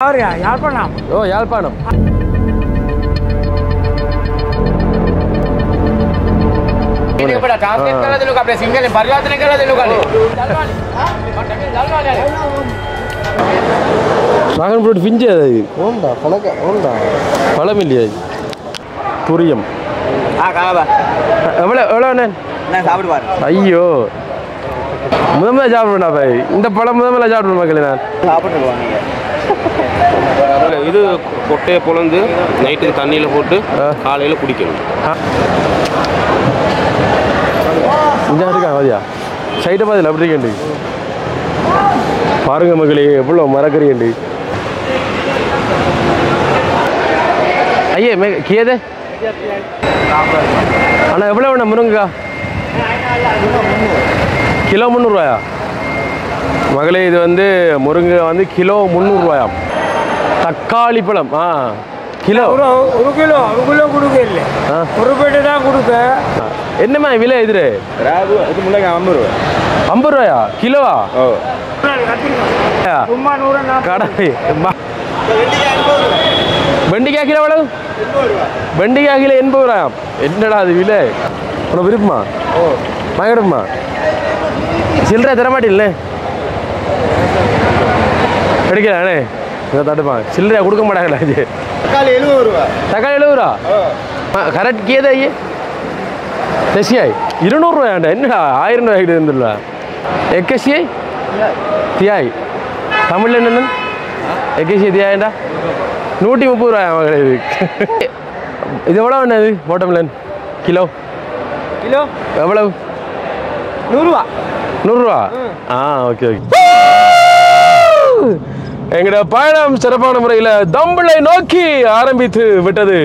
யாழ்ப்பாணம். ஓ Yazhpanam. Dragon fruit पिंज ओंडा पलक ओंडा पழம் இல்லையா புரியும் எவ்வளோ எவ்வளோண்ணே சாப்பிட்டு பாரு. ஐயோ முதல்ல சாப்பிடுவேண்ணா பாய் இந்த பழம் முதல்ல சாப்பிடுவேன் மக்களே நான் சாப்பிட்டுருவாங்க. இது கொட்டையை பொழந்து நைட்டுக்கு தண்ணியில் போட்டு காலையில் குடிக்கணும். இங்கே இருக்கா மதியா சைட்டை பாதில் அப்படி இருக்கேன் பாருங்க மக்களே எவ்வளோ மரக்கறியண்டு ஐயே கியதே அண்ணா எவ்வளோ வேணா முருங்கக்கா கிலோ 300 ரூபாயா மகளே இது வந்து முருங்கை வந்து கிலோ 300 ரூபாயாம் தக்காளி பழம் கிலோ ஒரு கிலோ கொடுக்கல ஒரு பேட்டு தான் கொடுக்க என்னம்மா விலை இது இது முன்னாடி 50 ரூபா 50 ரூபாயா கிலோவா சும்மா 100 கடை வெண்டிக்காய் கிலோ எவ்வளவு வெண்டிக்காய் கிலோ 80 ரூபாயாம் என்னடா அது விலை உனக்கு விருப்பமா வாங்கிடுமா சில்லறை தரமாட்டில்லே எடுக்கலாண்ணே இதை தட்டுப்பான் சில்லறையா கொடுக்க மாட்டாங்களா இது தக்காளி 70 ரூபா தக்காளி 70 ரூபா கரெக்ட் கேதா ஐயே தெசியாய் 200 ரூபாயாண்டா என்னடா 1000 ரூபாய்க்கு இருந்துடல எக்கசியை தியாய் தமிழில் என்னென்னு எக்கசியை தியாயண்டா 130 ரூபாயா மகளே இது இது எவ்வளோ என்னது வாட்டர்மெலன் கிலோ கிலோ எவ்வளவு 100 ரூபா 100 ரூபா ஓகே ஓகே எங்கட பயணம் சிறப்பான முறையில் தம்பிளை நோக்கி ஆரம்பித்து விட்டது.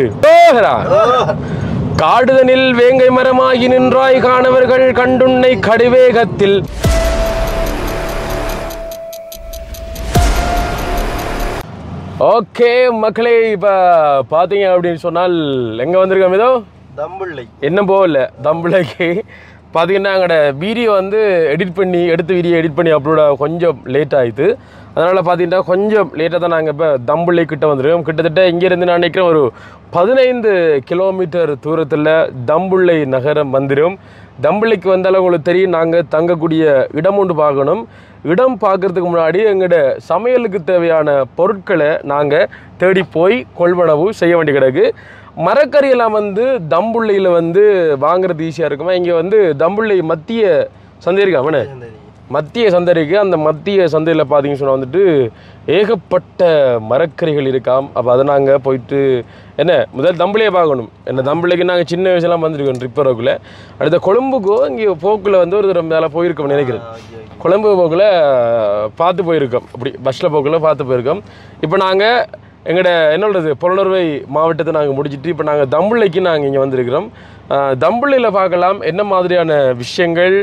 காடுதனில் வேங்கை மரமாகி நின்றாய் காணவர்கள் கண்டுன்னை கடிவேகத்தில். ஓகே மக்களே, இப்ப பாத்தீங்க அப்படின்னு சொன்னால் எங்க வந்திருக்கோம் இதோ தம்பிள்ளை என்ன போகல தம்பிள்ளைக்கு பார்த்தீங்கன்னா எங்களோட வீடியோ வந்து எடுத்த வீடியோ எடிட் பண்ணி அப்லோட கொஞ்சம் லேட் ஆகிடுது. அதனால் பார்த்தீங்கன்னா கொஞ்சம் லேட்டாக தான் நாங்கள் இப்போ தம்பிள்ளை கிட்ட வந்துருக்கோம். கிட்டத்தட்ட இங்கேருந்து நான் நினைக்கிறேன் ஒரு 15 கிலோமீட்டர் தூரத்தில் தம்பிள்ளை நகரம் வந்துடும். தம்பிள்ளைக்கு வந்தாலும் உங்களுக்கு தெரியும், நாங்கள் தங்கக்கூடிய இடம் ஒன்று பார்க்கணும். இடம் பார்க்கறதுக்கு முன்னாடி எங்களோட சமையலுக்கு தேவையான பொருட்களை நாங்கள் தேடி போய் கொள்வனவு செய்ய வேண்டி கிடக்கு. மரக்கறியெல்லாம் வந்து தம்புள்ளையில் வந்து வாங்குறது ஈஸியாக இருக்குமா. இங்கே வந்து தம்புள்ளை மத்திய சந்தை இருக்கா அவனே மத்திய சந்தை இருக்குது. அந்த மத்திய சந்தையில் பார்த்தீங்கன்னு சொன்னால் வந்துட்டு ஏகப்பட்ட மரக்கறிகள் இருக்காம். அப்போ அதை நாங்கள் போயிட்டு முதல் தம்புளையே பார்க்கணும். தம்புளைக்கு நாங்கள் சின்ன வயசுலாம் வந்திருக்கோம் ட்ரிப்பரோக்குள்ள. அடுத்த கொழும்புக்கோ இங்கே போக்கில் வந்து ஒரு தடவை மேலே போயிருக்கோம் நினைக்கிறேன். கொழும்பு போக்கில் பார்த்து போயிருக்கோம், அப்படி பஸ்ஸில் போக்கில் பார்த்து போயிருக்கோம். இப்போ நாங்கள் எங்களோட என்னோடது புலனறுவை மாவட்டத்தை நாங்கள் முடிச்சுட்டு இப்போ நாங்கள் தம்புள்ளைக்கு நாங்கள் இங்கே வந்திருக்கிறோம். தம்புள்ளையில் பார்க்கலாம் என்ன மாதிரியான விஷயங்கள்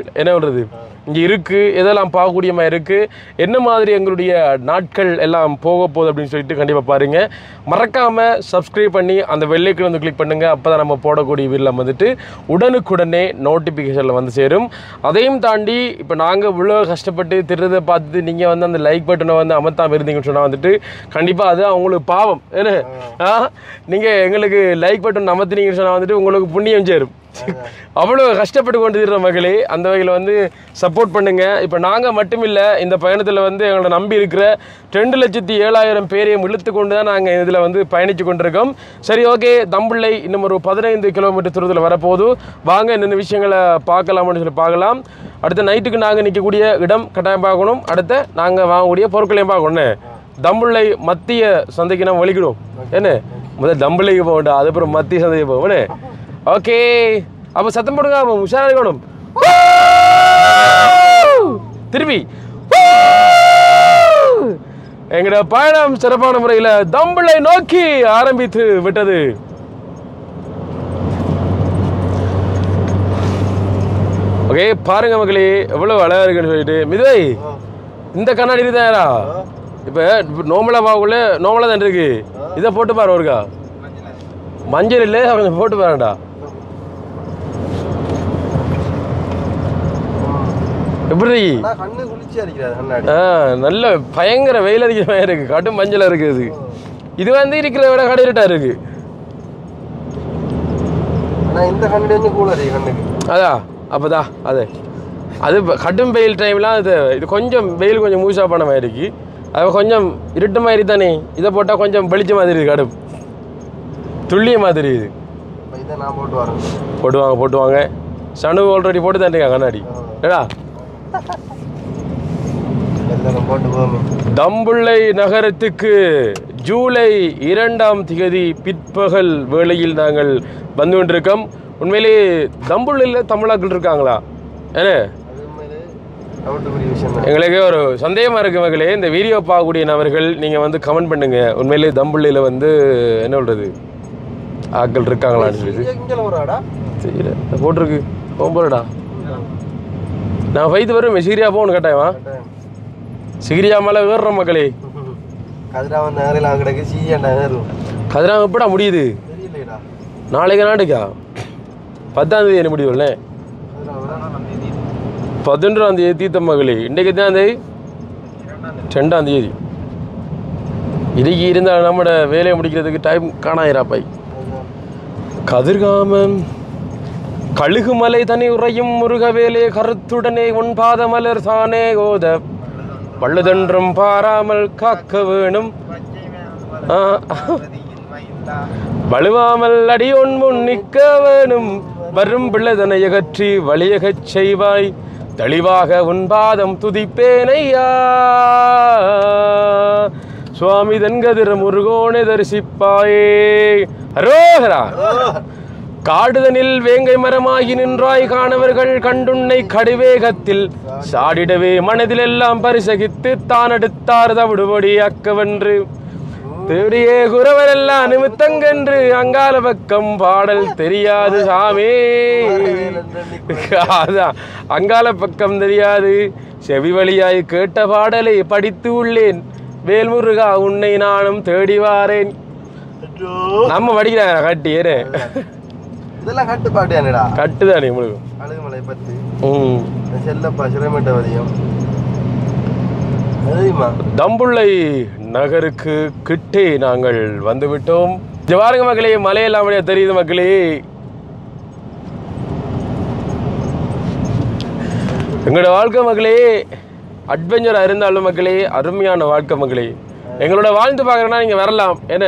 இங்கே இருக்குது, எதெல்லாம் பார்க்கக்கூடிய மாதிரி இருக்குது, என்ன மாதிரி எங்களுடைய நாட்கள் எல்லாம் போக போகுது அப்படின்னு சொல்லிட்டு கண்டிப்பாக பாருங்கள். மறக்காமல் சப்ஸ்கிரைப் பண்ணி அந்த வெள்ளைக்கு வந்து கிளிக் பண்ணுங்கள். அப்போ தான் நம்ம போடக்கூடிய வீடியோ வந்துட்டு உடனுக்குடனே நோட்டிஃபிகேஷனில் வந்து சேரும். அதையும் தாண்டி இப்போ நாங்கள் இவ்வளோ கஷ்டப்பட்டு திருறதை பார்த்துட்டு நீங்கள் வந்து அந்த லைக் பட்டனை வந்து அமர்த்தாமல் இருந்தீங்கன்னு சொன்னால் வந்துட்டு கண்டிப்பாக அது அவங்களுக்கு பாவம். நீங்கள் எங்களுக்கு லைக் பட்டன் அமர்த்தினீங்கன்னு சொன்னால் வந்துட்டு உங்களுக்கு புண்ணியம் சேரும். அவ்வளோ கஷ்டப்பட்டு கொண்டு இருக்கிற மகளே, அந்த வகையில் வந்து சப்போர்ட் பண்ணுங்க. இப்போ நாங்கள் மட்டும் இல்லை, இந்த பயணத்தில் வந்து எங்களோட நம்பி இருக்கிற 2,07,000 பேரையும் இழுத்து கொண்டு தான் நாங்கள் இதில் வந்து பயணித்து கொண்டிருக்கோம். சரி, ஓகே, தம்பிள்ளை இன்னும் ஒரு 15 கிலோமீட்டர் தூரத்தில் வரப்போது. வாங்க என்னென்ன விஷயங்களை பார்க்கலாம்னு சொல்லி பார்க்கலாம். அடுத்த நைட்டுக்கு நாங்கள் நிற்கக்கூடிய இடம் கட்டாயம் பார்க்கணும். அடுத்த நாங்கள் வாங்கக்கூடிய பொருட்களையும் பார்க்கணும். தம்பிள்ளை மத்திய சந்தைக்கு நம்ம வலிக்கிடும். முதல் தம்பிள்ளைக்கு போகணும், அதுக்கப்புறம் மத்திய சந்தைக்கு போகணும். ஓகே, அப்போ சத்தம் போடுங்க, உஷாரா இருக்கணும். திருப்பி எங்கட பயணம் சிறப்பான முறையில் தம்பிள்ளை நோக்கி ஆரம்பித்து விட்டது. ஓகே, பாருங்க மக்களே எவ்வளவு அழகா இருக்குன்னு சொல்லிட்டு. மிதுவை இந்த கண்ணாடி இருக்குதா? இப்ப நோமலா பாக்குள்ள நோமலா தான் இருக்கு. இதை போட்டு பாரு, ஒருக்கா மஞ்சள் இல்லை கொஞ்சம் போட்டு பாருடா. எப்படி கண்ணு குளிச்சு அடிக்கிறாரு கண்ணாடி. நல்ல பயங்கர வெயில் அடிக்கிற மாதிரி இருக்கு, கடும் மஞ்சள் இருக்குது. இது வந்து இருக்கிற விட கடையிட்டா இருக்கு. இந்த கண்ணாடி வந்து கூலர் கண்ணுக்கு. அதான் அப்பதான் அது கடும் வெயில் டைம்லாம் இது கொஞ்சம் வெயில் கொஞ்சம் மூசா பண்ண மாதிரி இருக்கு. அது கொஞ்சம் இருட்டு மாதிரி தானே, இதை போட்டால் கொஞ்சம் வெளிச்ச மாதிரி இருக்கு, கடும் துள்ளிய மாதிரி இது. இதை நான் போட்டு வரேன். போட்டுவாங்க. சனு ஆல்ரெடி போட்டு தாண்டிங்க கண்ணாடி. ஏடா தம்புள்ளை நகரத்துக்கு ஜூலை 2ஆம் தேதி பிற்பகல் வேளையில் நாங்கள் வந்து கொண்டிருக்கோம். உண்மையிலே தம்புள்ளையில் தமிழாக்கள் இருக்காங்களா? ஏன்னா எங்களுக்கு ஒரு சந்தேகமாக இருக்கு மகளே. இந்த வீடியோ பார்க்கக்கூடிய நபர்கள் நீங்கள் வந்து கமெண்ட் பண்ணுங்க. உண்மையிலே தம்புள்ளையில் வந்து என்ன சொல்றது ஆக்கள் இருக்காங்களான்னு சொல்லி தெரியல. போட்டிருக்கு போகும்போதுடா நான் வயது வரும் சிகிரியா போகணும் கேட்டாயவா சிகிரியா மேலே ஏறுற மக்களே. கதிராம எப்படா முடியுது? நாளைக்கு நாட்டுக்கா 10ஆம் தேதி என்ன முடியும்ல? 11ஆம் தேதி தீர்த்த மகளே. இன்றைக்கு தான் 2ஆம் தேதி. இன்றைக்கு இருந்தால் நம்மளோட வேலையை முடிக்கிறதுக்கு டைம் காணாயிராப்பாய். கதிர்காமன் கழுகுமலை தனி உறையும் முருகவேலே கருத்துடனே உன் பாதமலர் தானே ஓத வள்ளுதன்றும் பாராமல் காக்க வேணும் வலுவாமல் அடியொன் முன் நிற்க வேணும் வரும் பிள்ளைதனை அகற்றி வழியகச் செய்வாய் தெளிவாக உன் பாதம் துதிப்பேனையா சுவாமி தன்கதிர முருகோனை தரிசிப்பாயே. அரோகரா. காடுதனில் வேங்கை மரமாகி நின்றாய் காணவர்கள் கண்டுன்னை கடுவேகத்தில் சாடிடவே மனதில் எல்லாம் பரிசகித்து தான் எடுத்தார் தவிடுபடி அக்கவென்று தேடியே குறவரெல்லாம் நிமித்தங்கென்று அங்கால பக்கம் பாடல் தெரியாது சாமே. அதான் அங்கால பக்கம் தெரியாது செவி வழியாய் கேட்ட பாடலை படித்து உள்ளேன் வேல்முருகா உன்னை நானும் தேடி வாரேன். நம்ம படிக்கிறாங்க கட்டி ஏறு இதெல்லாம் கட்டுப்பாடுடா கட்டுதானே உங்களுக்கு அழுகுமலை பத்தி செல்லப்பா சிரமேட்டவதியம் தம்புள்ளை நகருக்கு கிட்டே நாங்கள் வந்துவிட்டோம். பாருங்க மக்களே, மலையெல்லாம் அப்படியே தெரியுது மக்களே. எங்களோட வாழ்க்கை மக்களே அட்வென்ச்சராக இருந்தாலும் மக்களே அருமையான வாழ்க்கை மக்களே. எங்களோட வாழ்ந்து பார்க்குறேன்னா நீங்கள் வரலாம். என்ன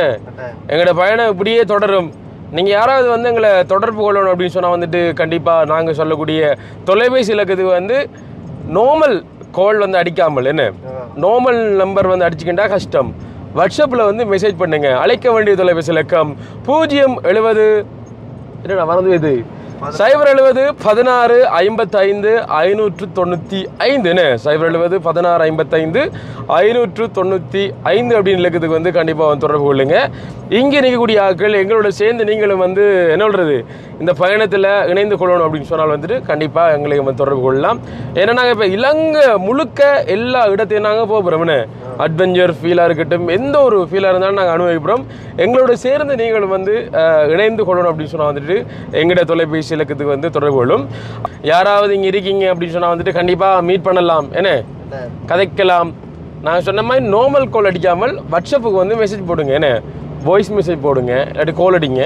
எங்களோட பயணம் இப்படியே தொடரும். நீங்கள் யாராவது வந்து எங்களை தொடர்பு கொள்ளணும் அப்படின்னு சொன்னால் வந்துட்டு கண்டிப்பாக நாங்கள் சொல்லக்கூடிய தொலைபேசி இலக்கத்துக்கு வந்து நார்மல் கால் வந்து அடிக்காமல் என்ன நார்மல் நம்பர் வந்து அடிச்சுக்கிட்டா கஷ்டம். வாட்ஸ்அப்பில் வந்து மெசேஜ் பண்ணுங்க. அழைக்க வேண்டிய தொலைபேசி இலக்கம் 070 என்னடா மறந்து இது 070 16 55 595 என்ன 070 16 55 595 அப்படின்னு இலக்கத்துக்கு வந்து கண்டிப்பாக வந்து தொடர்பு கொள்ளுங்க. இங்கே நிற்கக்கூடிய ஆட்கள் எங்களோட சேர்ந்து நீங்களும் வந்து என்ன சொல்றது இந்த பயணத்தில் இணைந்து கொள்ளணும் அப்படின்னு சொன்னால் வந்துட்டு கண்டிப்பாக எங்களை வந்து தொடர்பு கொள்ளலாம். ஏன்னா நாங்கள் இப்போ இலங்கை முழுக்க எல்லா இடத்தையும் நாங்கள் போக போகிறோம்னு அட்வென்ச்சர் ஃபீலாக இருக்கட்டும் எந்த ஒரு ஃபீலாக இருந்தாலும் நாங்கள் அனுபவிக்கிறோம். எங்களோட சேர்ந்து நீங்களும் வந்து இணைந்து கொள்ளணும் அப்படின்னு சொன்னால் வந்துட்டு எங்களோட தொலைபேசி இலக்கத்துக்கு வந்து தொடர்பு கொள்ளும். யாராவது இங்கே இருக்கீங்க அப்படின்னு சொன்னால் வந்துட்டு கண்டிப்பாக மீட் பண்ணலாம், என்ன கதைக்கலாம். நான் சொன்ன மாதிரி நார்மல் கால் அடிக்காமல் வாட்ஸ்அப்புக்கு வந்து மெசேஜ் போடுங்க, என்ன வாய்ஸ் மெசேஜ் போடுங்க, இல்லாட்டி கால் அடிங்க.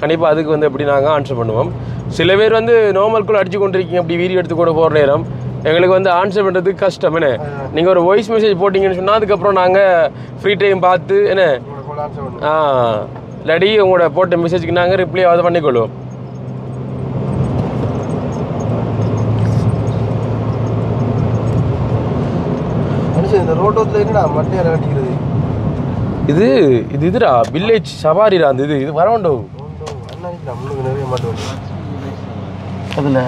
கண்டிப்பாக அதுக்கு வந்து எப்படி நாங்கள் ஆன்சர் பண்ணுவோம். சில பேர் வந்து நார்மல் கால் அடிச்சு கொண்டிருக்கீங்க அப்படி வீடியோ எடுத்து கூட போகிற நேரம் எங்களுக்கு வந்து ஆன்சர் பண்ணுறதுக்கு கஷ்டம். என்ன நீங்கள் ஒரு வாய்ஸ் மெசேஜ் போட்டிங்கன்னு சொன்னால் அதுக்கப்புறம் நாங்கள் ஃப்ரீ டைம் பார்த்து என்ன இல்லாட்டி உங்களோட போட்ட மெசேஜுக்கு நாங்கள் ரிப்ளை அதை பண்ணிக்கொள்வோம். இது இது இதுடா வில்லேஜ் சவாரிடா. அந்த இது வரவேண்டோ அதில்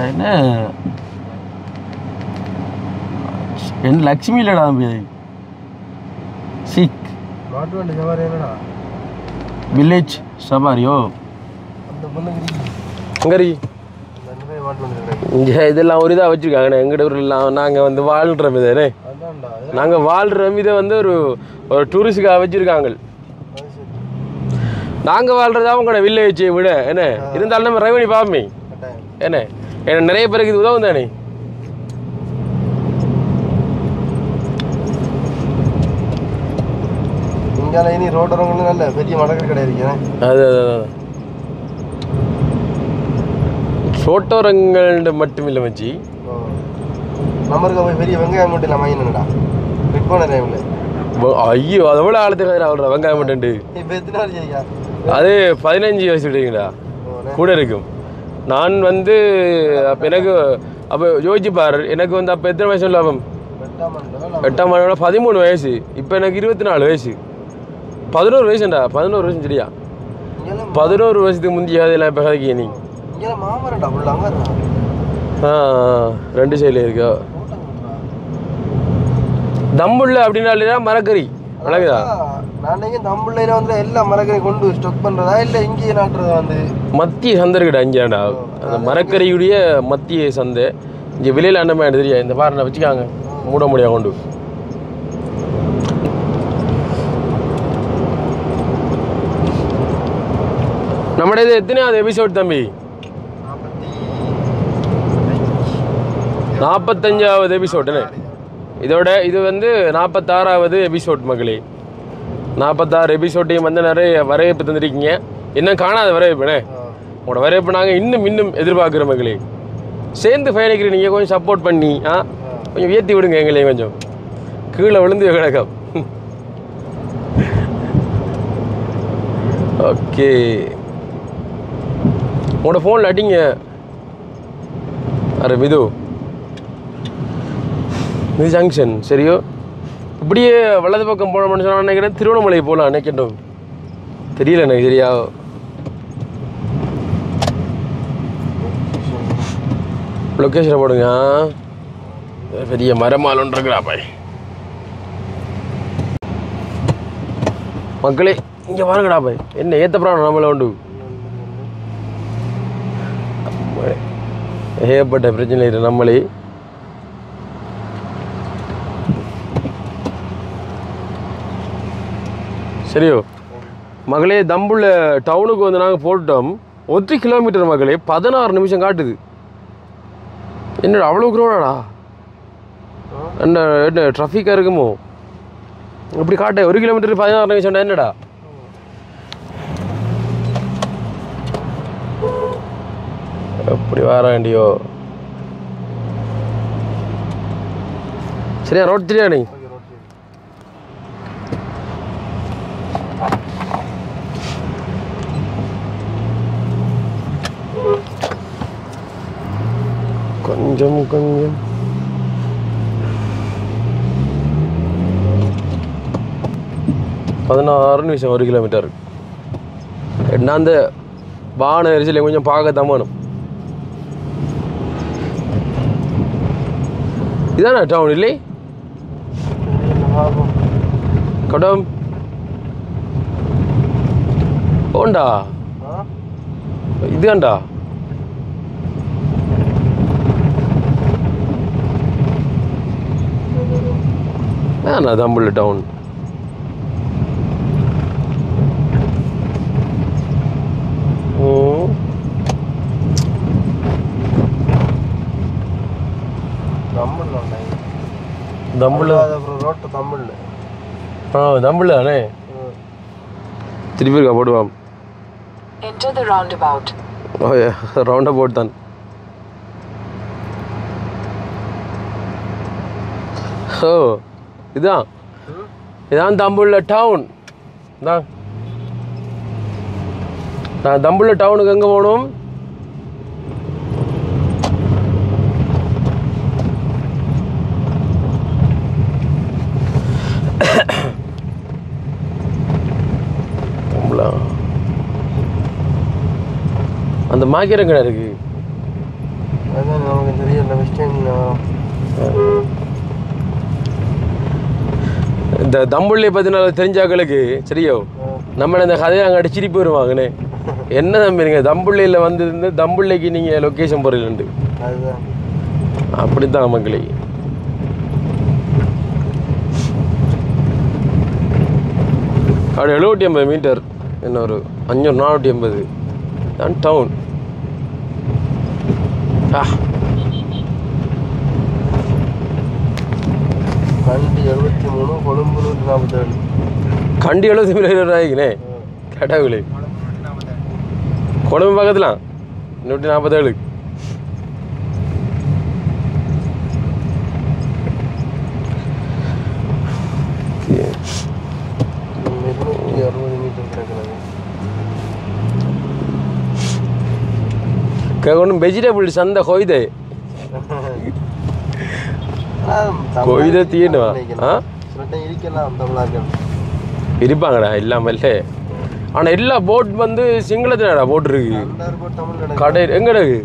என்ன லட்சுமி இல்லடா சிக் வில்லேஜ் சவாரியோ அங்கரி இங்கே இதெல்லாம் ஒரு இதாக வச்சுருக்காங்கண்ணே. எங்கிட்ட ஒரு நாங்கள் வந்து வாழ்கிற விதே நாங்கள் வாழ்கிற விதை வந்து ஒரு டூரிஸ்டுக்காக வச்சுருக்காங்க. நாங்கள் வாழ்கிறதா உங்களோட வில்லேஜை விட என்ன இருந்தாலும் நம்ம ரெவன்யூ பார்ப்போமே என்ன ஏன்னா நிறைய பேருக்கு இது உதவும் தானே. இங்கே இனி ரோட்டரவங்களும் நல்ல பெரிய மடக்கரை கடை இருக்கிறேன். அது ரோட்டோரங்கள் மட்டும் இல்லை மச்சி. நம்மளுக்கு போய் பெரிய வெங்காயம் மட்டும் இல்லை வாங்கினடா பிட் பண்ண டைமில். ஐயோ அதை விட ஆழத்துக்கு அவ்வளோ வெங்காயம் மட்டும். இப்போ எத்தனை நாள் செய்யா? அது 15 வயசு விடுவீங்களா கூட இருக்கும். நான் வந்து அப்போ எனக்கு அப்போ யோசிச்சு பாரு, எனக்கு வந்து அப்போ எத்தனை வயசு இல்லை? 8ஆம் ஆண்டு 13 வயசு. இப்போ எனக்கு 24 வயசு. 11 வயசுண்டா, 11 வயசு சரியா? 11 வருஷத்துக்கு முந்தைய அதெல்லாம் இப்போ கதைக்கு நீ ரெண்டு சைடில் இருக்கா தம்புள்ள அப்படின்னா மரக்கறி வழங்குதா? தம்புள்ளையில வந்து எல்லா மரக்கறி கொண்டு ஸ்டாக் பண்றதா இல்ல இங்கேயே நாட்டுறதா? வந்து மத்திய சந்தை இருக்குடா இங்கேடா, அந்த மரக்கறியுடைய மத்திய சந்தை. இங்கே வெளியில் அண்ணமே தெரியா? இந்த பாருண்ணா வச்சுக்காங்க, மூட முடியாது கொண்டு. நம்முடைய இது எத்தனையாவது எபிசோட் தம்பி? 45வது எபிசோடுன்னு. இதோட இது வந்து 46வது எபிசோட் மகளே. 46 எபிசோட்டையும் வந்து நிறைய வரவேற்பு தந்துருக்கீங்க. இன்னும் காணாத வரவேற்புனே, உங்களோட வரவேற்பு நாங்கள் இன்னும் எதிர்பார்க்குற மகளே. சேர்ந்து பயணிக்கிறீங்க, நீங்கள் கொஞ்சம் சப்போர்ட் பண்ணி கொஞ்சம் உயர்த்தி விடுங்க எங்களையும். கொஞ்சம் கீழே விழுந்து கிடக்கும். ஓகே, உங்களோட ஃபோனில் அடிங்க. அரே மிது இது ஜங்ஷன் சரியோ? இப்படியே வலது பக்கம் போனோம்னு சொன்னால் நினைக்கிறேன் திருவண்ணாமலை போகலாம் நினைக்கட்டும், தெரியல எனக்கு சரியா. லொக்கேஷனை போடுங்க. பெரிய மரமால் ஒன்றுக்குறா பாய். மக்களே இங்கே பாருங்கடா பாய், என்ன ஏற்றப்படான நம்மளை உண்டு. ஏகப்பட்ட பிரச்சனை இல்லை நம்மளே. சரியோ மகளே, தம்புள்ள டவுனுக்கு வந்து நாங்கள் போட்டோம் 1 கிலோமீட்டர் மகளே, 16 நிமிஷம் காட்டுது. என்னடா அவ்வளோ க்ரௌடாடா? என்ன ட்ராஃபிக்காக இருக்குமோ இப்படி காட்ட? 1 கிலோமீட்டர் 16 நிமிஷம்டா, என்னடா? எப்படி வர வேண்டியோ? சரியா ரோட் தெரியா நீ? கொஞ்சம் 16 நிமிஷம் 1 கிலோமீட்டர். என்ன அந்த வாகன எரிச்சலை கொஞ்சம் பார்க்க தமானும். இதானே டவுன் இல்லை? கடம் ஓண்டா இதுதான்டா. ஏண்ணா தம்புள்ள டவுன். தம்புள்ளானே திருப்பி இருக்கா போடுவான். ரவுண்ட் அபவுட் தான். ஓ இதான் தம்புள்ள டவுன் தான். நான் தம்புள்ள டவுனுக்கு எங்கே போகணும்? அந்த மாக்கிரம் கடை இருக்கு. இந்த தம்புள்ளை பற்றின தெரிஞ்சாக்களுக்கு சரியோ நம்மளை இந்த கதையை அங்கே அடிச்சிட்டு வருவாங்கண்ணே. என்ன தம்பிங்க தம்புள்ளையில் வந்து தம்புள்ளைக்கு நீங்கள் லொக்கேஷன் போகிறீங்கண்டு அப்படித்தான் மக்களே. அப்படி 750 மீட்டர், என்ன ஒரு 500-480 தான் டவுன். கண்டி 73, கொழும்பு 147. கண்டி 70 கடவுளே கொழும்பு பக்கத்துல 147 ஒன்றும் வெஜிடபிள் சந்தை கொய்தே கொய்த தீனுவா இருப்பாங்கடா இல்லாம இல்லை ஆனால் எல்லா போட் வந்து சிங்களத்தினடா போட் இருக்கு கடை எங்க இருக்கு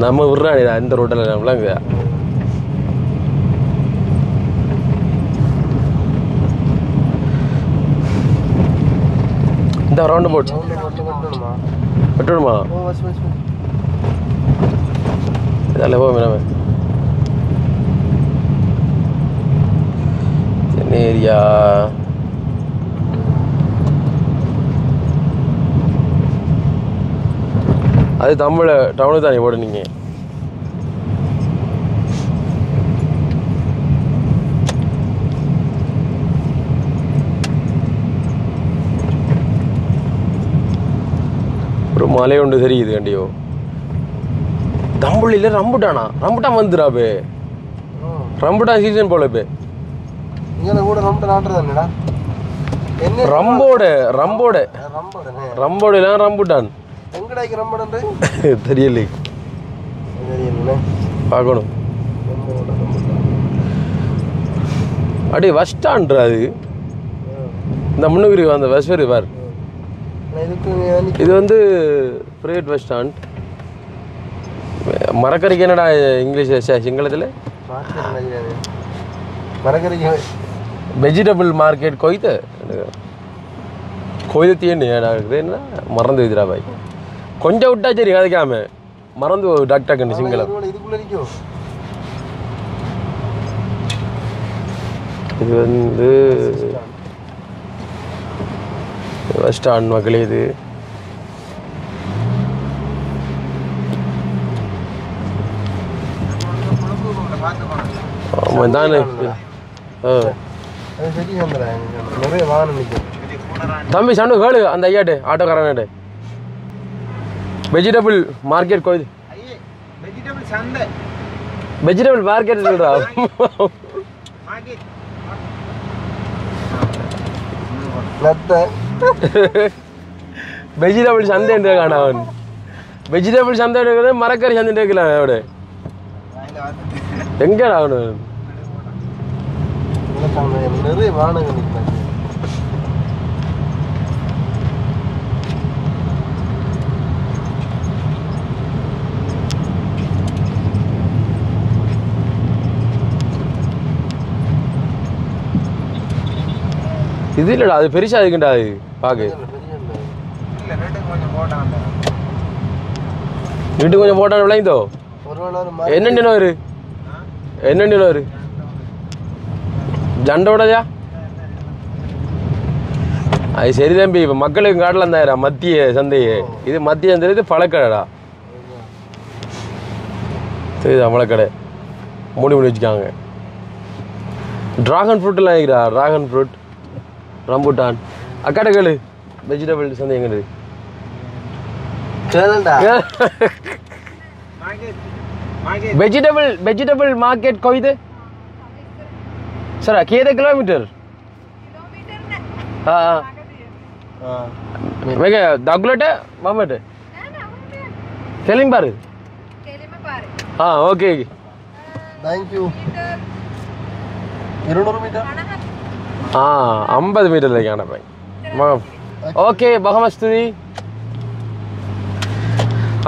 நம்ம விடுறானே இந்த ரோட்டில் நம்மளாங்க இந்த ரவுண்டு போட் வெட்டணுமா இதெல்லாம் போமே நம்ம ஏரியா அது தமிழ் டவுனு தானே போட நீங்கள் ஒரு மலை ஒன்று தெரியுது கண்டியோ தம்புள்ளியில் ரம்புட்டான் வந்துடாப்பே ரம்புட்டான் சீசன் போல இப்போ ரம்போடலாம் ரம்புட்டான் தெரியல பார்க்கணும் அப்படியே பஸ் ஸ்டாண்ட்ரா அது இந்த முன்னுக்குரி அந்த பஸ் வரு பார் இது வந்து பிரைவேட் பஸ் ஸ்டாண்ட் மரக்கறிக்கு என்னடா இங்கிலீஷ் சிங்களத்தில் வெஜிடபிள் மார்க்கெட் கொய்தத்தீன்னு ஏடா இருக்குது என்ன மறந்து வைக்கிறா பாய் கொஞ்சம் விட்டா சரி கதைக்காம மறந்து டக் டக்குன்னு சிங்களம் இது வந்து பஸ் ஸ்டாண்ட் மக்களே இது ஆமாம் தானே தம்பி சண்டு கேளு அந்த ஐயாட்டு ஆட்டோக்காரன்ட்டு வெஜிடபிள் மார்க்கெட் கோயில் வெஜிடபிள் மார்க்கெட் சொல்றா வெஜிடபிள் சந்தை காணவன் வெஜிடபிள் சந்தை மரக்கறி சந்தை இருக்கலாம் அவட எங்க ஆகணும் நிறைய வாகனங்கள் இது இல்லடா அது பெருசா இருக்குண்டா அது பாக்கு வீட்டுக்கு கொஞ்சம் போட்டான் விளைந்தோ என்னென்ன வரு என்னென்ன வரு ஜண்டோடயா அது சரி தம்பி இப்போ மக்களுக்கு காட்டலாம் தான் மத்திய சந்தையே இது மத்திய சந்தை இது பழக்கடைடா தெரியுதா பழக்கடை மூடி வச்சுக்காங்க ட்ராகன் ஃப்ரூட்லாம் இருக்கிறா ட்ராகன் ஃப்ரூட் ரம்புட்டான் அக்காட கேளு வெஜிடபிள் சந்தை எங்கே வெஜிடபிள் மார்க்கெட் कोई सर कितने किलोमीटर हाँ मैं क्या दागुलेट है मामेट केलिंग बार हाँ ओके थैंक यू 200 मीटर हाँ 50 मीटर लेके आना भाई ओके बहमस्तुति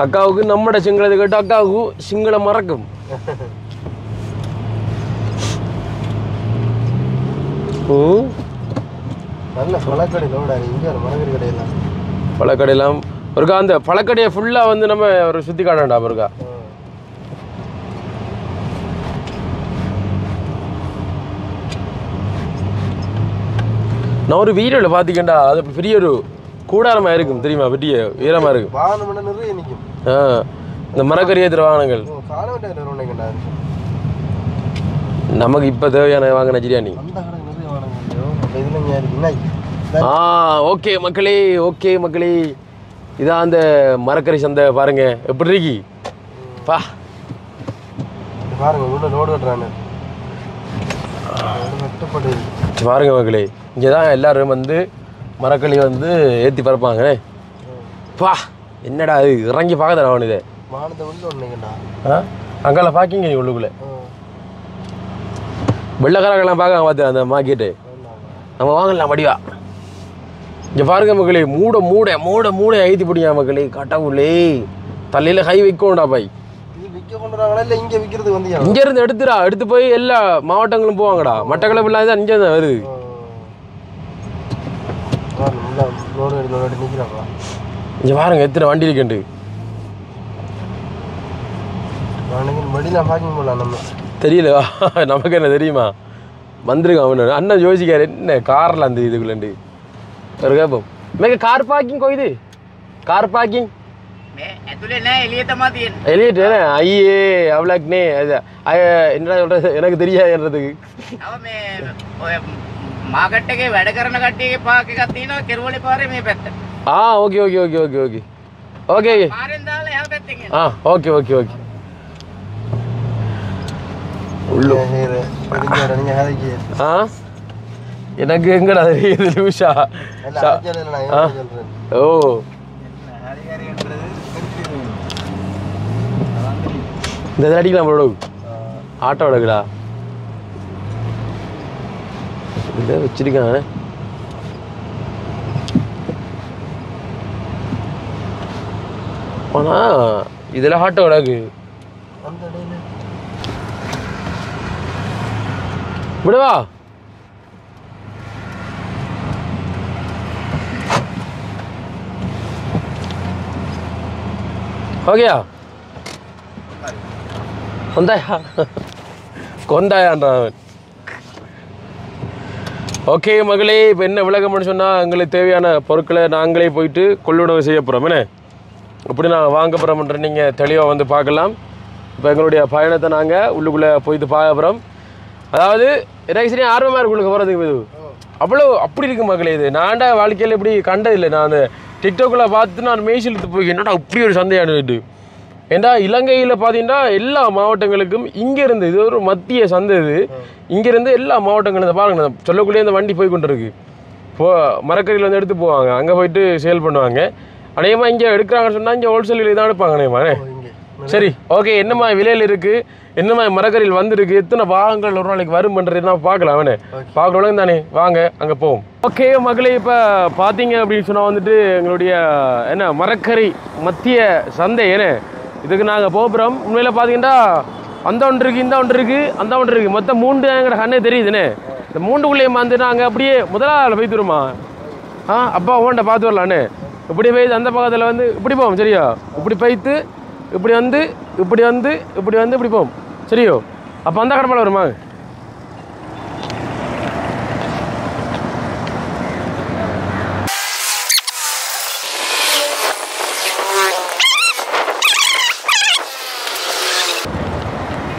அக்காவுக்கு நம்மட சிங்களத்தை கேட்டு அக்காவுக்கு சிங்களம் மறக்கும் நல்ல பழக்கடை இங்கே மரக்கறி கடையெல்லாம் பழக்கடையெல்லாம் ஒருக்கா அந்த பழக்கடையை ஃபுல்லாக வந்து நம்ம ஒரு சுற்றி காணண்டா ஒருக்கா நான் ஒரு வீடியோவில் பார்த்திக்கண்டா அது பெரிய ஒரு கூடாரமாக இருக்கும் தெரியுமா பெரிய உயரமாக இருக்கும் வாகனம் நிறைய நிற்கும் இந்த மரக்கறி ஏற்றுற வாகனங்கள் நமக்கு இப்போ தேவையான வாங்கின பிரியாணி. அந்த கடைக்கு நிறைய வாங்கினோம். அப்போ இதில் இருக்குண்ணா. ஓகே மக்களே, ஓகே மக்களே, இதான் அந்த மரக்கறி சந்தை பாருங்க எப்படி இருக்கி பா. பாருங்க உள்ள ரோடு கட்டுறானு பாருங்க மக்களே, இங்கே தான் எல்லாரும் வந்து மரக்கறி வந்து ஏற்றி பறப்பாங்க பா. என்னடா அது இறங்கி பார்க்க நான் இதை வானத்தை வந்து ஒன்றுங்கண்ணா. அங்கால பார்க்கிங்க நீ உள்ளுக்குள்ளே வெள்ளக்காரங்கெல்லாம் பார்க்க பார்த்து அந்த மார்க்கெட்டு நம்ம வாங்கலாம் வடிவா. இங்கே பாருங்க மக்களே, மூட மூட மூட மூட ஐத்தி பிடிங்க மக்களே. கட்டவுள்ளே தலையில் கை வைக்கணும்டா பாய். விற்க கொண்டு வராங்களா இல்லை இங்கே விற்கிறதுக்கு வந்து இங்கேருந்து எடுத்து போய் எல்லா மாவட்டங்களும் போவாங்கடா. மட்டக்களப்பு இல்லாத இங்கே தான் வருது. நிற்கிறாங்களா இங்கே பாருங்க எத்தனை வண்டி இருக்குண்டு. வண்டியில் பார்க்கிங் போடலாம் நம்ம. தெரியல நமக்கு என்ன தெரியுமா வந்துருங்க அவனு அண்ணன் யோசிக்காரு என்ன காரில் அந்த இதுக்குள்ளண்டு ஒரு கேப்போம் මේක කාර් පාකින් කොයිද කාර් පාකින් මේ ඇතුලේ නෑ එළියට තමයි තියෙන්නේ එළියට නෑ අයියේ අවලක් නේ අය என்னடா சொல்றது எனக்கு தெரியாதுன்றதுக்கு තව මේ ඔය මාකට් එකේ වැඩ කරන කට්ටියගේ පාක් එකක් තියෙනවා කෙරුවලේ පාරේ මේ පැත්ත okay okay okay okay okay okay පාරෙන් දාලා එහා පැත්තෙන් එන්න ஓகே ஓகே ஓகே உள்ளு எனக்கு எங்கடா தெரியுது லூஷா. ஓ இந்த இதில் அடிக்கலாம் நம்மளோட ஆட்டோ எடுக்கடா இதை வச்சிருக்காங்க. ஆனா இதில் ஆட்டோ எடுக்கு விடுவா. ஓகேயா கொந்தாயா கொந்தாயான்றான். ஓகே மகளே, இப்போ என்ன விளக்கம்னு சொன்னால் எங்களுக்கு தேவையான பொருட்களை நாங்களே போயிட்டு கொள்ளுணவு செய்ய போகிறோம். என்ன எப்படி நாங்கள் வாங்க போகிறோம்ன்ற நீங்கள் தெளிவாக வந்து பார்க்கலாம். இப்போ எங்களுடைய பயணத்தை நாங்கள் உள்ளுக்குள்ளே போயிட்டு பார்க்க போகிறோம். அதாவது எனக்கு சரி ஆர்வமாக இருக்கு உங்களுக்கு போகிறதுக்கு. இது அவ்வளோ அப்படி இருக்கு மக்களே. இது நான்டா வாழ்க்கையில் இப்படி கண்டதில்லை. நான் அந்த டிக்டாக்ல பார்த்து நான் மேய்ச்சிலுத்து போய் என்னடா இப்படி ஒரு சந்தையானுட்டு. ஏண்டா இலங்கையில் பார்த்தீங்கன்னா எல்லா மாவட்டங்களுக்கும் இங்கேருந்து இது ஒரு மத்திய சந்தை. இது இங்கேருந்து எல்லா மாவட்டங்களும் பாருங்க சொல்லக்கூடிய இந்த வண்டி போய் கொண்டு இருக்கு. மரக்கறியில் வந்து எடுத்து போவாங்க, அங்கே போயிட்டு சேல் பண்ணுவாங்க. அநேகமாக இங்கே எடுக்கிறாங்கன்னு சொன்னால் இங்கே ஹோல்சேலில் தான் எடுப்பாங்க அநேகமாக. சரி ஓகே, என்னம்மா விலையில் இருக்குது, என்னம்மா மரக்கறியில் வந்துருக்கு, எத்தனை பாகங்கள் ஒரு நாளைக்கு வரும்ன்றது நான் பார்க்கலாம். அவனே பார்க்கணும் தானே, வாங்க அங்கே போவோம். ஓகே மகளே, இப்போ பார்த்தீங்க அப்படின்னு சொன்னால் வந்துட்டு எங்களுடைய என்ன மரக்கறி மத்திய சந்தை என்ன இதுக்கு நாங்கள் போகிறோம். உண்மையில் பார்த்தீங்கன்னா அந்த ஒன்று இருக்குது, இந்த ஒன்று இருக்குது, அந்த ஒன்று இருக்குது, மொத்தம் 3 எங்கட கண்ணே தெரியுதுண்ணே. இந்த 3க்குள்ளேயும் வந்து நாங்கள் அப்படியே முதலாளி போய் தருமா அப்பா ஓண்ட பார்த்து வரலாண்ணே. இப்படி போய் அந்த பக்கத்தில் வந்து இப்படி போவோம் சரியா, இப்படி போய்த்து இப்படி வந்து இப்படி வந்து இப்படி வந்து இப்படி போவோம் சரியோ. அப்போ அந்த கடப்பால் வருமா?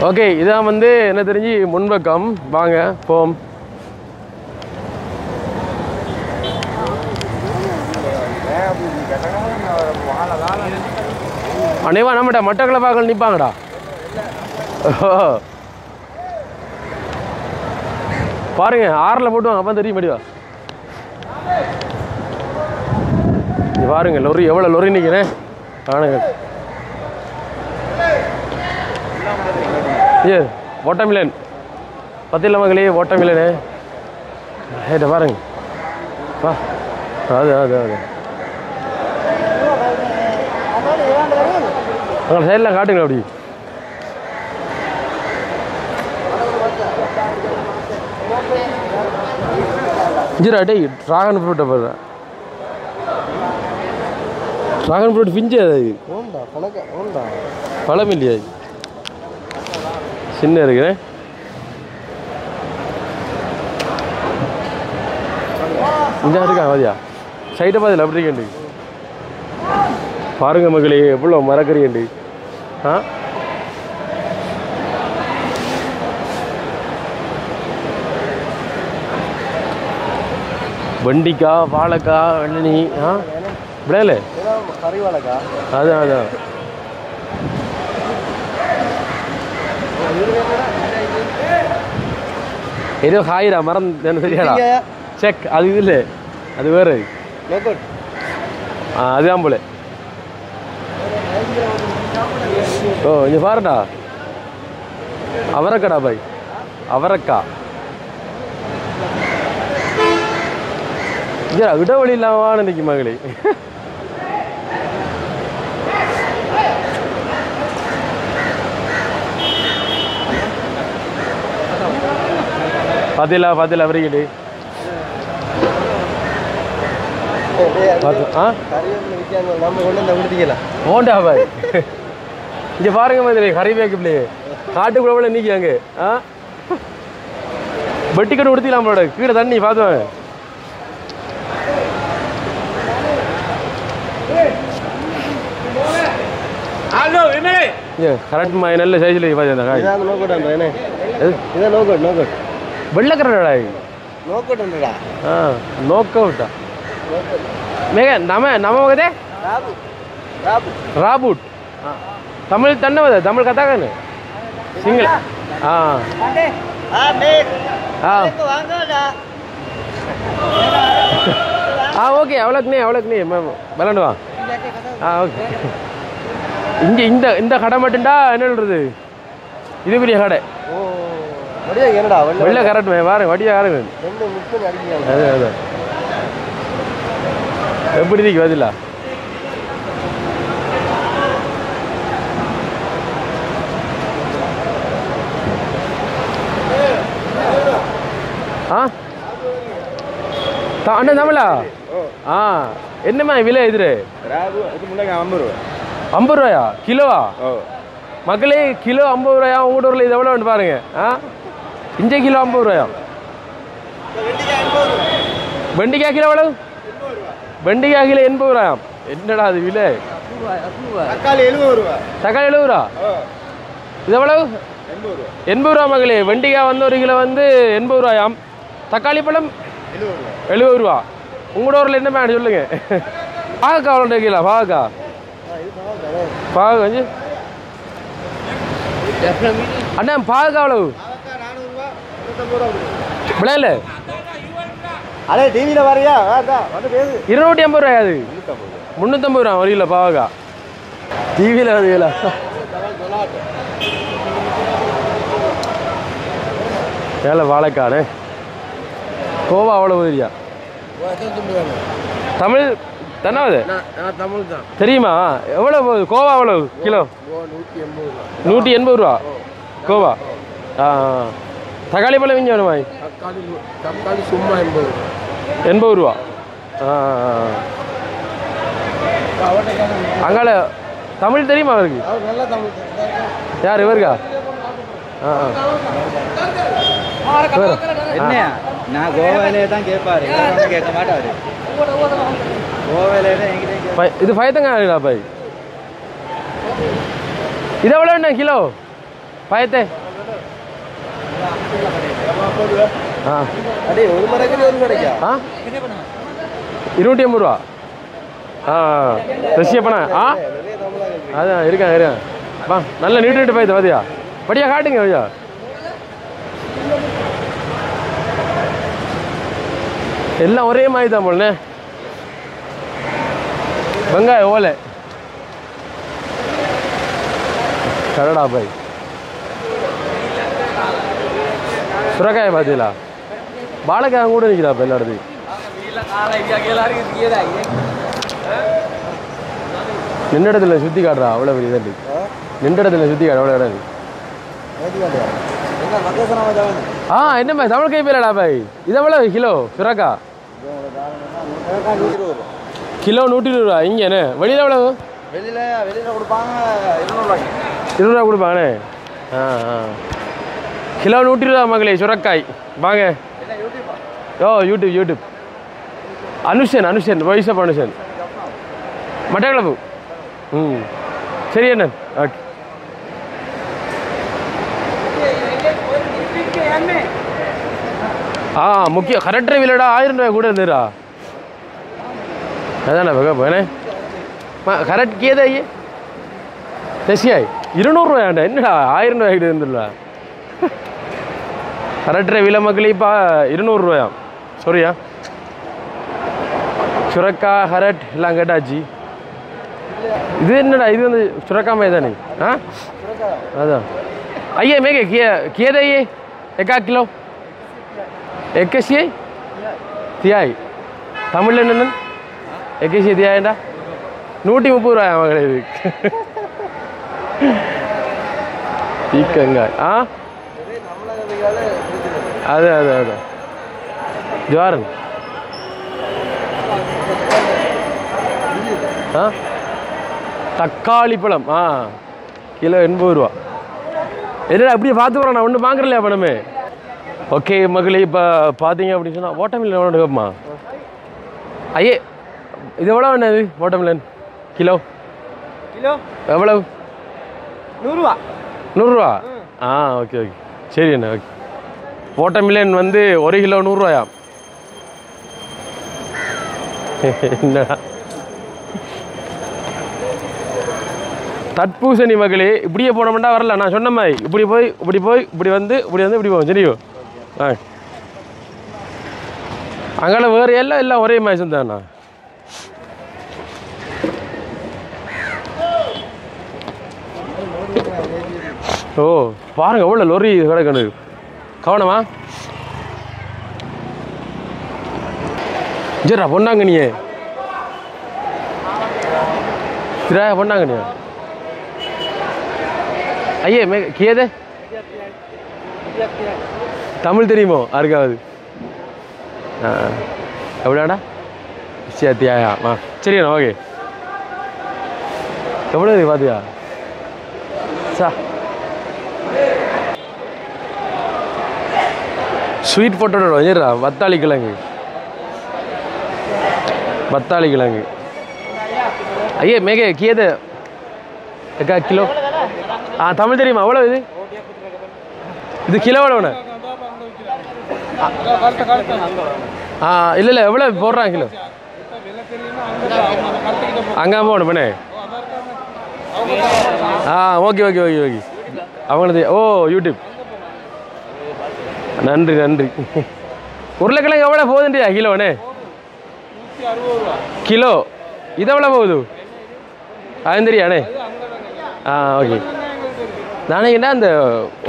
ஓகே, இதான் வந்து என்ன தெரிஞ்சு முன்பக்கம். வாங்க போம். அனைவா நம்மகிட்ட மட்டக்களப்பாக்கள் நிற்பாங்கடா. பாருங்க 6ல் போட்டுவாங்க, அப்போ தெரியும் முடிவா. பாருங்க லொரி எவ்வளோ லொரி நிற்கிறேன் ஆனுங்க. ஏ ஓட்டமில்லன் பத்தில மகளே, ஓட்டமில்லனே ஏட்ட பாருங்க வா. அது அது அது அங்கே சைடில் காட்டுங்க அப்படி. இஞ்சிரா டே ட்ராகன் ஃப்ரூட்டை பாரு. ட்ராகன் ஃப்ரூட் பிஞ்சு அது பழம் இல்லையா, சின்ன இருக்கிறேன். இங்கே இருக்கா மதியா சைட்டை பார்த்துல அப்படி இருக்கேன். பாருங்க மகளே எவ்வளோ மரக்கறியண்டு. வெண்டிக்காய் வாழைக்காய் வெள்ளனி விடையில கறி வாழைக்கா அதான் அதான் ஏதோ ஹாயிரா மறந்து தெரியாதா செக் அது இது இல்லை அது வேறு அதுதான் போல ஓ இங்கே பாருடா அவரைக்கடா பாய் அவரைக்கா இடவழி இல்லாம நினைக்கும் மகளே பாத்தில அவரிக்கிட்டு ஓண்டா பாய் இங்க பாருங்க மாதிரி கறிவேக்கப்பிள்ளையே காட்டுக்குள்ள நீக்காங்க வெட்டிக்கட்டு உடுத்திலாம் போட கீழே தண்ணி பார்த்துவாங்க கரெக்ட் மா நல்ல சைஸ்ல வெள்ளக்கரடா நோக்க விட்டா மேக நம்ம ಹೋಗದೆ ರಾಬೂಟ್ ತಮಿಳ್ ತನ್ನವದ ತಮಿಳ್ ಕಥಾಗನೆ ಸಿಂಗಲ್ ஓகே அவ்வளோக்கு நீ விளாண்டுவா ஓகே இங்கே இந்த கடை மட்டும்டா என்ன சொல்றது இது பெரிய கடை வெள்ளை கரெக்ட் பாருங்க வடியா காருங்க அதான் எப்படி இருக்கு பதிலா அண்ணன் தமிழா என்னம்மா விலை எதிரு 50 ரூபாயா கிலோவா மக்களே கிலோ 50 ரூபாயா உங்க ஊரில் இது எவ்வளோ பாருங்க இஞ்ச கிலோ 50 ரூபாயா வெண்டிக்காய் கிலோ எவ்வளவு வெண்டிக்காய் கிலோ 80 ரூபாயாம் என்னடா அது விலை தக்காளி 70 ரூபா இது எவ்வளவு 80 ரூபா மகளே வெண்டிக்காய் வந்து ஒரு கிலோ வந்து 80 ரூபாயாம் தக்காளி பழம் 70 ரூபா உங்களோட ஊரில் என்ன மேடம் சொல்லுங்க பாகக்காய் எவ்வளோ கிலோ பாகக்காய் அண்ணா பாகக்காய் எவ்வளவு விளையாடல அதே டிவியில் வரையா 250 ரூபாய் அது 350 ரூபா ஒரு கிலோ பாவக்கா டிவியில் வருவீங்களா ஏழை வாழைக்கானே கோவா அவ்வளோ தெரியா தமிழ் தானே தமிழ் தான் தெரியுமா எவ்வளோ போகுது கோவா எவ்வளோ கிலோ 180 ரூபா கோவா தக்காளி பழம் விஞ்சு வேணுமா தக்காளி சும்மா 80 ரூபா அங்கால தமிழ் தெரியுமா அவருக்கு நல்லா தமிழ் யார் இவருக்கா என்னையா நான் கோவாலே தான் கேட்பாரு கேட்க மாட்டாரு கோவாலே இது பயத்தங்க பாய் இது எவ்வளோ கிலோ பயத்தே ஒரு மரக்கு ஒரு கிடைக்கா 280 ரூபா ரஷ்யா பண்ண அதான் இருக்கேன் வா நல்ல நீட்டு பயத்த பாத்தியா படியா காட்டுங்க ஐயா எல்லாம் ஒரே மாதிரி தான் போலண்ணே வெங்காயம் ஓலை கரடா பாய் சுரக்காய பார்த்தீங்களா வாழைக்காய் கூட நிற்கிறா இப்போ எல்லா இடத்துக்கு நின்ற இடத்துல சுற்றி காட்டுறா அவ்வளோ பெரிய இதாக நின்ற இடத்துல சுற்றி காட்டு அவ்வளோ இடம் என்னம்மா தமிழ் கை பேரடா பாய் இது எவ்வளோ கிலோ சுரக்கா கிலோ 120 ரூபா இங்கே என்ன வெளியில் எவ்வளவு வெளியில் கொடுப்பாங்க 200 ரூபா கொடுப்பாங்கண்ணே கிலோ 120 ரூபா மகளே சுரக்காய் வாங்க YouTube Anushan voice of Anushan Batticaloa சரி என்ன ஓகே முக்கியம் கரெக்டாக விலடா 1000 ரூபாய் கூட இருந்துடா அதானே வேணே கரெக்ட் கேதா ஐயே தெசியாய் 200 ரூபாயாண்டா என்னடா 1000 ரூபாய்க்கு இருந்துடா கரெக்டாக விலை மக்களே இப்போ 200 ரூபாயா சரியா சுரக்கா கரெக்ட் எல்லாம் கேட்டாச்சு இது என்னடா இது வந்து சுரக்கா மே தானே அதான் ஐயே மேகே கேதா ஐயே एका किलो 100 தியாய் தமிழ்ல என்னன்னு 100 தியாயண்டா 130 ரூபாய் மகளே இது தீக்கங்காய் அது அது அது ஜோரன் தக்காளி பழம் கிலோ 80 ரூபா என்னடா அப்படியே பார்த்து போகிறோம் நான் ஒன்றும் வாங்குறலையா பணமே ஓகே மகளே இப்போ பார்த்தீங்க அப்படின்னு சொன்னால் வாட்டர்மிலன் எவ்வளோ கேட்பமா ஐயே இது எவ்வளோ என்னது வாட்டர்மிலன் கிலோ எவ்வளவு 100 ரூபா ஓகே ஓகே சரி அண்ணா ஓகே வாட்டர்மிலன் வந்து 1 கிலோ 100 ரூபாயா என்னடா தட்பூசணி மகளே இப்படியே போனோம்னா வரல நான் சொன்ன மாதிரி இப்படி போய் இப்படி வந்து இப்படி போவோம் சரியோ அங்கே வேறு எல்லாம் ஒரே மாதிரி தானே ஓ பாருங்க எவ்வளோ லொரி கிடக்கணும் கவனமா சரிடா பொண்ணாங்க நீ சரியா பொண்ணாங்க நீ ஐயே கேதே தமிழ் தெரியுமோ யாருக்காவது எவ்வளோடா விசியாத்தியாயா சரிண்ணா ஓகே எவ்வளோ பார்த்தியா சா ஸ்வீட் பொட்டோட வச்சிடா வத்தாளி கிழங்கு ஐயே மேகே கேது எக்கா கிலோ தமிழ் தெரியுமா எவ்வளோ இது கிலோ எவ்வளோண்ணே இல்லை எவ்வளோ போடுறான் கிலோ அங்கே போகணும் பண்ணே ஓகே அவங்களது ஓ யூடியூப் நன்றி உருளைக்கிழங்கு எவ்வளோ போகுதுண்டியா கிலோண்ணே கிலோ இது எவ்வளோ போகுது அது தெரியாண்ணே ஓகே நானே என்ன அந்த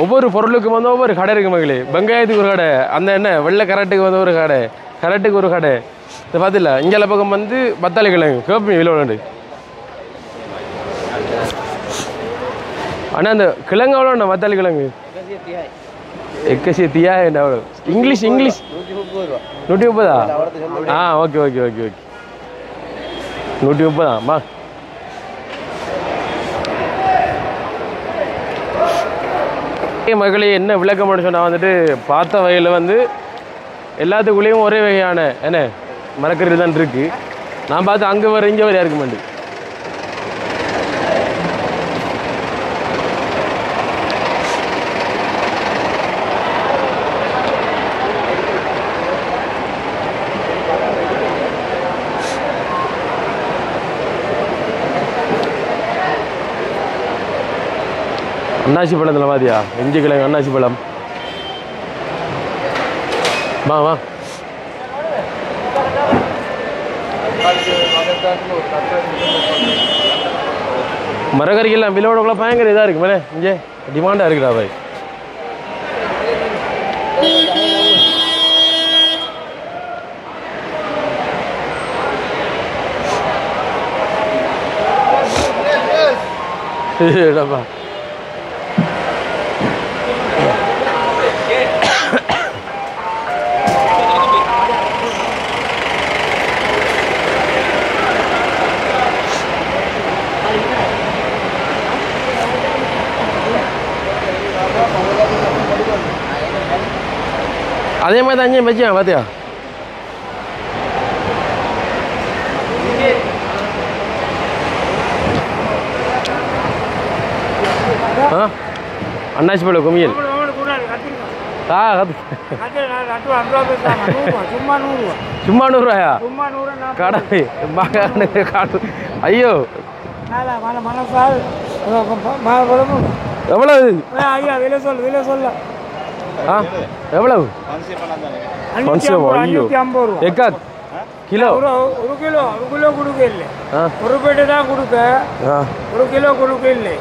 ஒவ்வொரு பொருளுக்கும் வந்து ஒவ்வொரு கடை இருக்கு மகளே வெங்காயத்துக்கு ஒரு கடை அந்த என்ன வெள்ளை கரெக்டுக்கு வந்து ஒரு கடை கரெக்டுக்கு ஒரு கடை இதை பார்த்தில்ல இங்கே பக்கம் வந்து பத்தாளி கிழங்கு கேட்பீங்க விழுவாண்டு ஆனால் அந்த கிழங்கு எவ்வளோண்ணா பத்தாளி கிழங்கு 100 என்ன எவ்வளோ இங்கிலீஷ் 130 ஓகே 130 மகளே என்ன விளக்கம் சொன்னால் வந்துட்டு பார்த்த வகையில் வந்து எல்லாத்துக்குள்ளேயும் ஒரே வகையான என்ன மரக்கறி தான் இருக்குது நான் பார்த்து அங்கே வர இங்கே வரையா இருக்க மாட்டேன் அன்னாசி பழத்தில் மாதிரியா இஞ்சி கிழங்கு அன்னாசி பழம் வா மரக்கறிக்கெல்லாம் விலோடக்குள்ள பயங்கர இதாக இருக்கு மேலே இங்கே டிமாண்டாக இருக்குடா பாய் ஏடாப்பா அதே மாதிரி தான் அங்கேயும் வச்சேன் பார்த்தியா அண்ணாச்சி பழம் குமியல் சும்மா 100 ரூபாயா கடை காடு ஐயோ எவ்வளவு எவ்வளவு ஐயோ எக்கா கிலோ ஒரு கிலோ கொடுக்க இல்லை ஒரு பேட்டு தான் கொடுக்க ஒரு கிலோ கொடுக்க இல்லை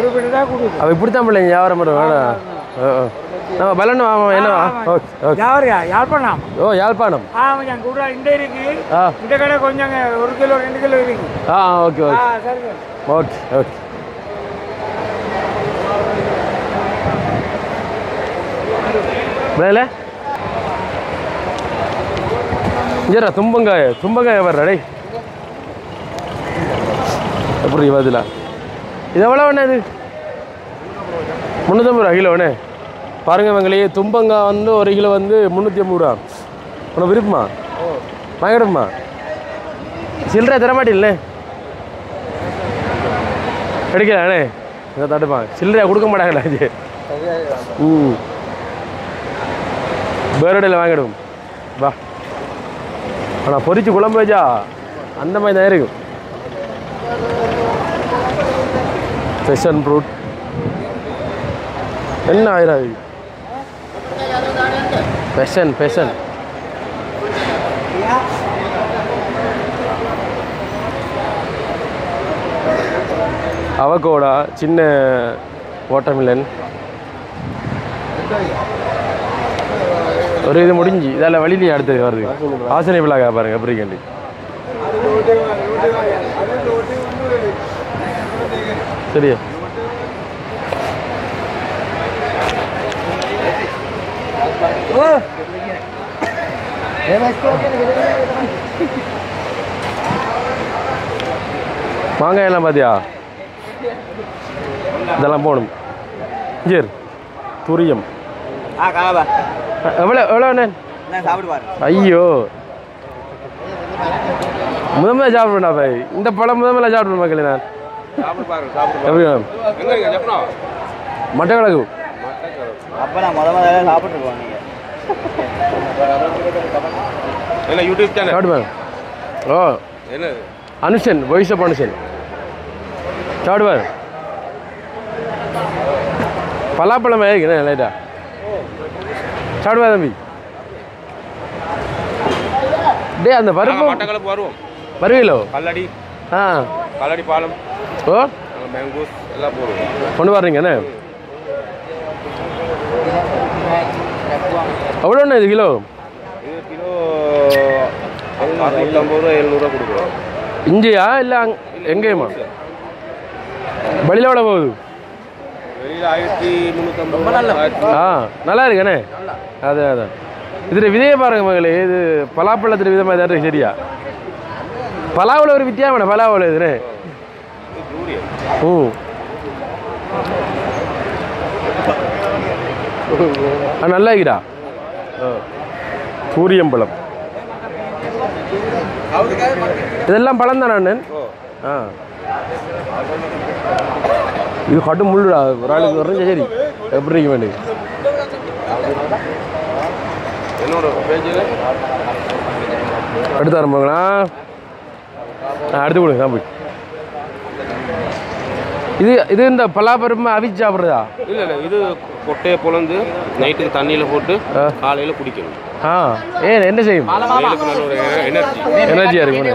ஒரு பேட்டு தான் கொடுக்க அவ இப்படித்தான் பிள்ளைங்க வியாபாரம் பண்ணுவாங்க நம்ம பலன் என்ன யாழ்ப்பாணம் யாழ்ப்பாணம் கூட இந்த இருக்கு இந்த கடை கொஞ்சம் 1 கிலோ 2 கிலோ இருக்கு ஓகே ஓகே ஓகே வேலை இங்கடா தும்பங்காய வர்ற டேய் எப்படி பதிலா இது எவ்வளோ வேணா இது 350 ரூபா கிலோ வேணே பாருங்க மங்களே தும்பங்காய் வந்து 1 கிலோ வந்து 350 ரூபா உனக்கு விருப்பமா வாங்கிடுமா சில்லறை தரமாட்டில்லே கிடைக்கலாண்ணே இதை தடுப்பான் சில்லறையாக கொடுக்க மாட்டாங்களா இது பேரடையில் வாங்கிடுவோம் வா ஆனால் பொரிச்சு குழம்பு வச்சா அந்த மாதிரி தான் இருக்கும் ஃபெஷன் ஃப்ரூட் என்ன ஆயிரம் ஃபெஷன் அவகோடா சின்ன வாட்டர்மெலன் ஒரு இது முடிஞ்சு இதால் வழியிலேயே அடுத்தது வருது ஆசனை விழாக்கா பாருங்க எப்படி கேண்டி சரியா மாங்காய் எல்லாம் பார்த்தியா இதெல்லாம் போகணும் ஜேர் துரியம் எவ்வளோ ஐயோ முதல்ல சாப்பிடுவேன்டா பாய் இந்த பழம் முதல்ல சாப்பிடுவேன் மக்களே நான் எப்படி மட்டக்கிழக்கு யூடியூப் சேனல் சாப்பிடுவேன் ஓ என்ன அனுஷன் வாய்ஸ் ஆஃப் அனுஷன் சாப்பிடுவார் பலாப்பழம் இருக்குண்ணே லைட்டா சாப்பிடுவா தம்பி டே அந்த பருப்பு மட்டக்களப்பு வருவோம் வருவீங்களோ கல்லடி கல்லடி பாலம் ஓ மேங்கோஸ் எல்லாம் போடுவோம் கொண்டு வர்றீங்கண்ணே எவ்வளோண்ணே இது கிலோ இது கிலோ 650 ரூபா 700 ரூபா கொடுக்குறோம் இங்கேயா இல்லை எங்கேயுமா வெளியில் எவ்வளோ போகுது வெளியில் 1350 நல்லா இருக்குண்ணே அதான் இதில் விதையை பாருங்க மகளே இது பலாப்பழத்தில் விதமாக தான் இருக்கு சரியா பலாவில் ஒரு வித்தியாசம் பலாவில் இதுண்ணே நல்லா இருக்குடா சூரியம்பழம் இதெல்லாம் பழம் தானே அண்ணன் இது கடும் முள்ளுடா ஒரு ஆளுக்கு வரைஞ்ச சரி எப்படி இருக்க வேண்டியது என்னோட பேஜில் அடுத்து ஆரம்பிங்களா அடுத்து கொடுங்க தான் போய் இது இந்த பலாப்பருப்பு அவிச்சு சாப்பிட்றதா இல்லை இது கொட்டையை பொழந்து நைட்டுக்கு தண்ணியில் போட்டு காலையில் குடிக்கணும் என்ன செய்யும் எனர்ஜியா இருக்கும்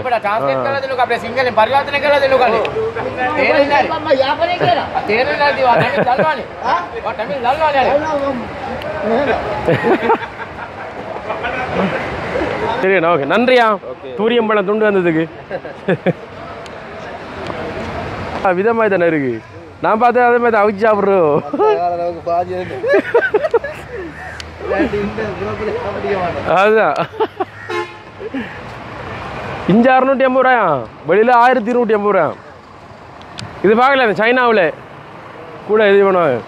சரி ஓகே நன்றியா சூரியம்பழம் துண்டு வந்ததுக்கு விதமாக தானே இருக்கு நான் பார்த்தேன் அதே மாதிரி அவிச்சு சாப்பிட்றோம் அதுதான் இஞ்சி 650 ரூபாயா வெளியில் 1250 ரூபா இது பார்க்கல சைனாவில் கூட இது பண்ணுவாங்க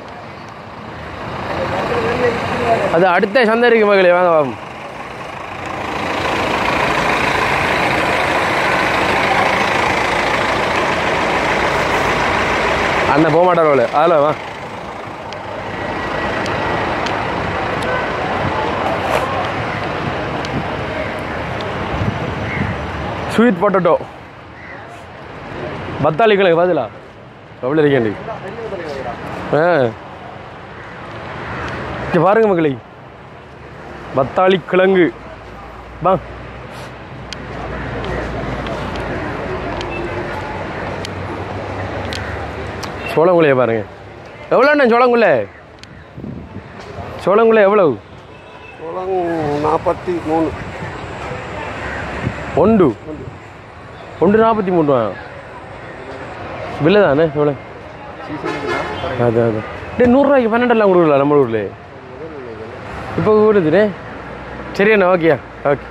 அது அடுத்த சந்தை இருக்கு மகளே வாங்க வாங்க அண்ணன் போக மாட்டார் அதில் வா ஸ்வீட் பொட்டேட்டோ பத்தாளி கிழங்கு பதிலா எவ்வளோ இருக்கேன் பாருங்க மக்களை பத்தாளி கிழங்கு பா சோளங்குள்ளைய பாருங்க எவ்வளோண்ணே சோளங்குள்ளே சோளங்குள்ளே எவ்வளவு 43 ஒன்று 43 ரூபா பில்லு தானே எவ்வளோ அது அது டே 100 ரூபாய்க்கு 12 கொடுக்கல நம்ம ஊரில் இப்போ கூடுதுண்ணே சரிண்ணா ஓகேயா ஓகே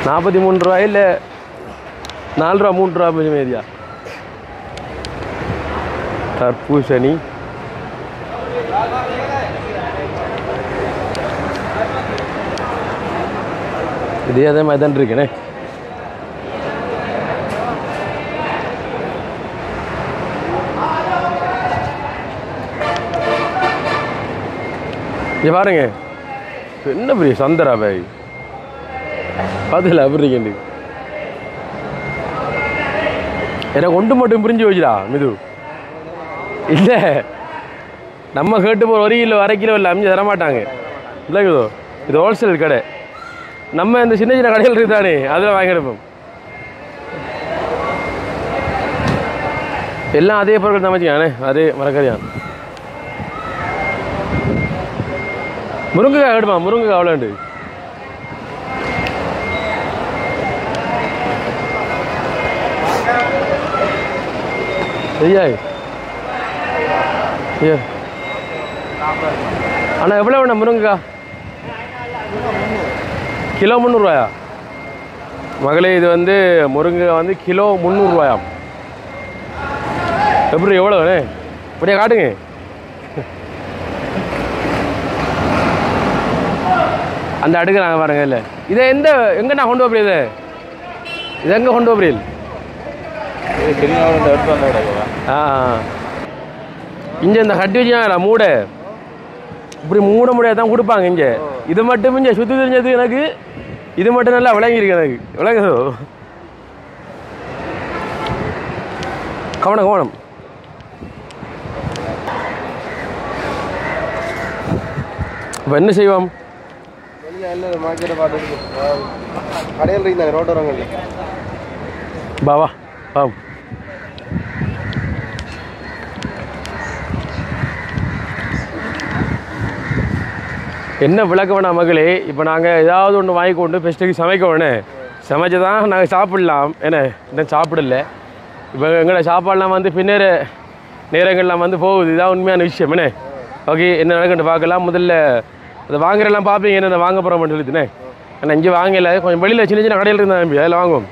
43 ரூபாய் இல்லை 4 ரூபா 3 ரூபா கொஞ்சம் ஏரியா தர்பூசணி இதே அதே மாதிரி தான் இருக்குண்ணே இங்கே பாருங்க என்ன பெரிய சந்தரா பாய் பார்த்துல அப்படி இருக்கேன் எனக்கு ஒன்று மட்டும் புரிஞ்சு வச்சுடா மிது இல்லை நம்ம கேட்டு போகிற 1 கிலோ 1/2 கிலோ இல்லை அமைஞ்சு தரமாட்டாங்க இல்லைங்கதோ இது ஹோல்சேல் கடை நம்ம இந்த சின்ன சின்ன கடைகள் இருக்குதானே அதில் வாங்கிடுப்போம் எல்லாம் அதே பொருட்கள் சமைச்சிக்கானே அதே மரக்கறியான் முருங்கைக்காய் எடுப்பா முருங்கைக்காய் அவ்வளோண்டு ஐயா ஐயா அண்ணா எவ்வளோ வேணும் முருங்கைக்காய் கிலோ 300 ரூபாயா மகளே இது வந்து முருங்கைக்காய் வந்து கிலோ 300 ரூபாயாம் எப்படி எவ்வளோ வேணே அப்படியே காட்டுங்க அந்த அடுக்கு நாங்கள் பாருங்க இல்லை இதை எங்கே நான் கொண்டு போகிறேன் இது எங்கே கொண்டு போகிறேன் இங்கே இந்த கட்டி வச்சுனா மூடை இப்படி மூட முடியாது தான் கொடுப்பாங்க இங்கே இது மட்டும் இங்கே சுற்றி தெரிஞ்சது எனக்கு இது மட்டும் நல்லா விளங்கியிருக்கு எனக்கு விளங்குதோ கவனம் கவனம் இப்போ என்ன செய்வோம் கடையில் இருந்தாங்க ரோட்டோரங்கள் பாவா பா என்ன விளக்க வேணாம் மகளே இப்போ நாங்கள் ஏதாவது ஒன்று வாங்கி கொண்டு ஃபெஸ்ட்டுக்கு சமைக்க வேணே சமைச்சு தான் நாங்கள் சாப்பிடலாம் என்ன இன்னும் சாப்பிடல இப்போ எங்களோட சாப்பாடெலாம் வந்து பின்னர் நேரங்கள்லாம் வந்து போகுது இதான் உண்மையான விஷயம் என்ன ஓகே என்ன நடக்குன்னு பார்க்கலாம் முதல்ல அதை வாங்குறெல்லாம் பார்ப்பீங்க என்ன வாங்க போகிறோம்னு சொல்லிட்டுனே ஏன்னா இங்கே வாங்கலை கொஞ்சம் வெளியில் சின்ன சின்ன கடையில் இருந்தால் நம்பி அதில் வாங்குவோம்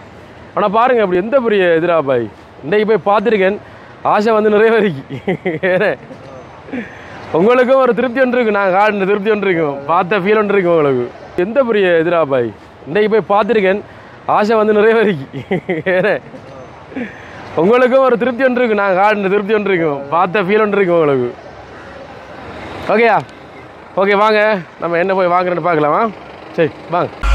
ஆனால் பாருங்கள் அப்படி எந்த பெரிய எதிரா பாய் இன்றைக்கு போய் பார்த்துருக்கேன் ஆசை வந்து நிறைவேறிக்கு உங்களுக்கும் ஒரு திருப்தி ஒன்று இருக்கும் நான் காடின திருப்தி ஒன்று இருக்கும் பார்த்த ஃபீல் ஒன்று இருக்கும் உங்களுக்கு எந்த பெரிய எதிரா பாய் இன்றைக்கு போய் பார்த்துருக்கேன் ஆசை வந்து நிறைவேறிக்கு உங்களுக்கும் ஒரு திருப்தி ஒன்று இருக்கும் நான் காடின திருப்தி ஒன்று இருக்கும் பார்த்த ஃபீல் ஒன்று இருக்கும் உங்களுக்கு ஓகேயா ஓகே வாங்க நம்ம என்ன போய் வாங்குறேன்னு பார்க்கலாமா சரி வாங்க